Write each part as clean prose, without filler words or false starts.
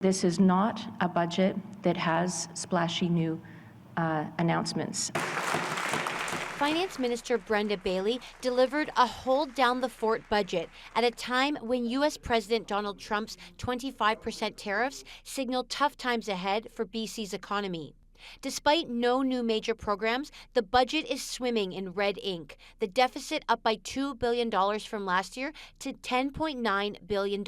This is not a budget that has splashy new announcements. Finance Minister Brenda Bailey delivered a hold-down-the-fort budget at a time when U.S. President Donald Trump's 25% tariffs signaled tough times ahead for BC's economy. Despite no new major programs, the budget is swimming in red ink, the deficit up by $2 billion from last year to $10.9 billion.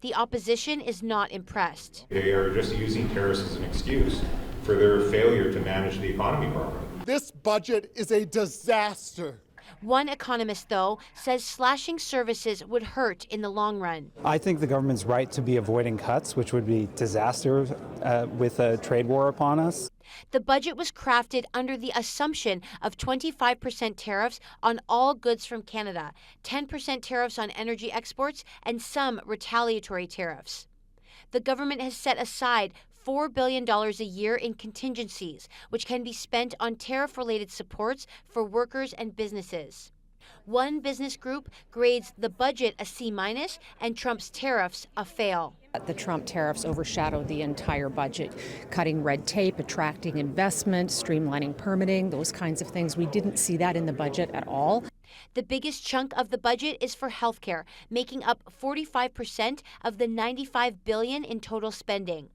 The opposition is not impressed. They are just using tariffs as an excuse for their failure to manage the economy properly. This budget is a disaster. One economist, though, says slashing services would hurt in the long run. I think the government's right to be avoiding cuts, which would be disaster with a trade war upon us. The budget was crafted under the assumption of 25% tariffs on all goods from Canada, 10% tariffs on energy exports, and some retaliatory tariffs. The government has set aside $4 billion a year in contingencies, which can be spent on tariff-related supports for workers and businesses. One business group grades the budget a C- and Trump's tariffs a fail. The Trump tariffs overshadowed the entire budget, cutting red tape, attracting investment, streamlining permitting, those kinds of things. We didn't see that in the budget at all. The biggest chunk of the budget is for healthcare, making up 45% of the $95 billion in total spending.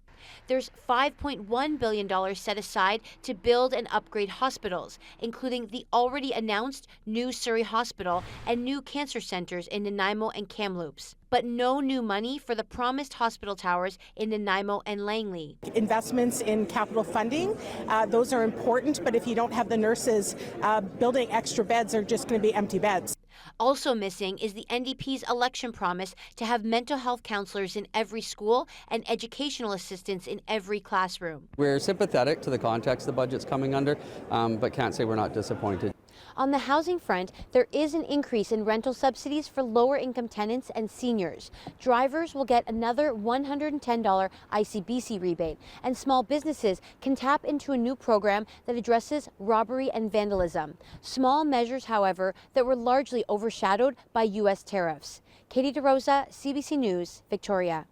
There's $5.1 billion set aside to build and upgrade hospitals, including the already announced new Surrey Hospital and new cancer centers in Nanaimo and Kamloops. But no new money for the promised hospital towers in Nanaimo and Langley. Investments in capital funding, those are important, but if you don't have the nurses, building extra beds are just going to be empty beds. Also missing is the NDP's election promise to have mental health counselors in every school and educational assistants in every classroom. We're sympathetic to the context the budget's coming under, but can't say we're not disappointed. On the housing front, there is an increase in rental subsidies for lower-income tenants and seniors. Drivers will get another $110 ICBC rebate, and small businesses can tap into a new program that addresses robbery and vandalism. Small measures, however, that were largely overshadowed by U.S. tariffs. Katie DeRosa, CBC News, Victoria.